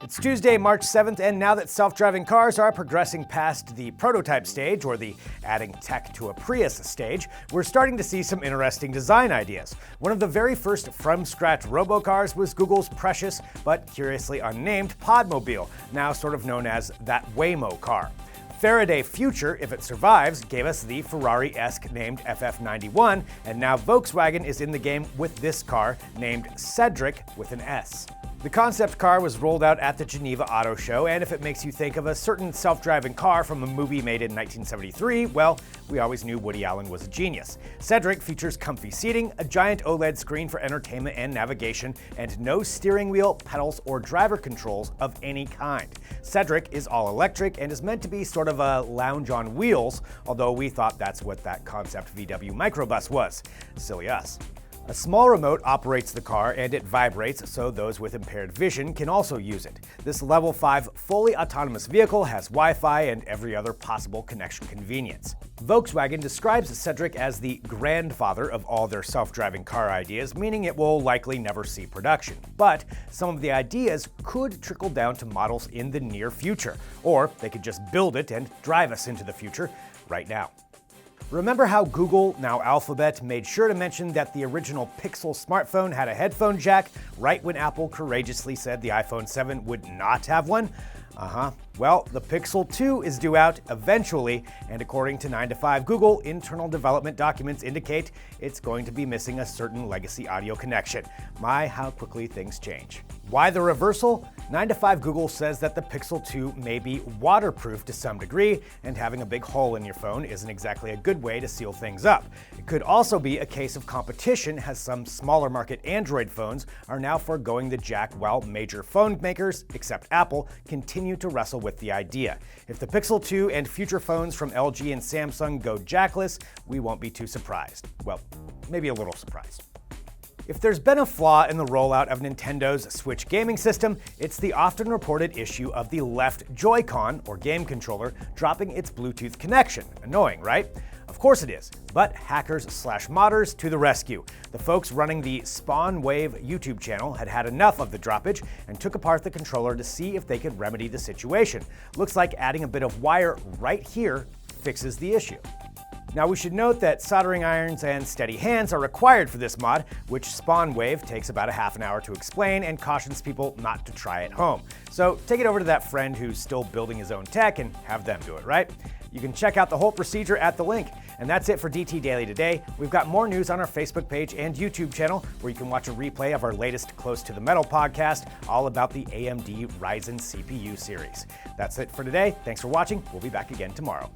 It's Tuesday, March 7th, and now that self-driving cars are progressing past the prototype stage, or the adding tech to a Prius stage, we're starting to see some interesting design ideas. One of the very first from-scratch robocars was Google's precious, but curiously unnamed, Podmobile, now sort of known as that Waymo car. Faraday Future, if it survives, gave us the Ferrari-esque named FF91, and now Volkswagen is in the game with this car, named Sedric with an S. The concept car was rolled out at the Geneva Auto show, and if it makes you think of a certain self-driving car from a movie made in 1973, well, we always knew Woody Allen was a genius. Sedric features comfy seating, a giant OLED screen for entertainment and navigation, and no steering wheel, pedals, or driver controls of any kind. Sedric is all electric and is meant to be sort of a lounge on wheels, although we thought that's what that concept VW Microbus was. Silly us. A small remote operates the car and it vibrates so those with impaired vision can also use it. This level 5 fully autonomous vehicle has Wi-Fi and every other possible connection convenience. Volkswagen describes Sedric as the grandfather of all their self-driving car ideas, meaning it will likely never see production. But some of the ideas could trickle down to models in the near future, or they could just build it and drive us into the future right now. Remember how Google, now Alphabet, made sure to mention that the original Pixel smartphone had a headphone jack right when Apple courageously said the iPhone 7 would not have one? Well, the Pixel 2 is due out eventually, and according to 9to5 Google, internal development documents indicate it's going to be missing a certain legacy audio connection. My, how quickly things change. Why the reversal? 9to5 Google says that the Pixel 2 may be waterproof to some degree, and having a big hole in your phone isn't exactly a good way to seal things up. It could also be a case of competition, as some smaller market Android phones are now foregoing the jack while major phone makers, except Apple, continue to wrestle with the idea. If the Pixel 2 and future phones from LG and Samsung go jackless, we won't be too surprised. Well, maybe a little surprised. If there's been a flaw in the rollout of Nintendo's Switch gaming system, it's the often reported issue of the left Joy-Con, or game controller, dropping its Bluetooth connection. Annoying, right? Of course it is, but hackers/modders to the rescue. The folks running the Spawn Wave YouTube channel had had enough of the droppage and took apart the controller to see if they could remedy the situation. Looks like adding a bit of wire right here fixes the issue. Now we should note that soldering irons and steady hands are required for this mod, which Spawn Wave takes about a half an hour to explain and cautions people not to try at home. So take it over to that friend who's still building his own tech and have them do it, right? You can check out the whole procedure at the link. And that's it for DT Daily today. We've got more news on our Facebook page and YouTube channel, where you can watch a replay of our latest Close to the Metal podcast, all about the AMD Ryzen CPU series. That's it for today. Thanks for watching. We'll be back again tomorrow.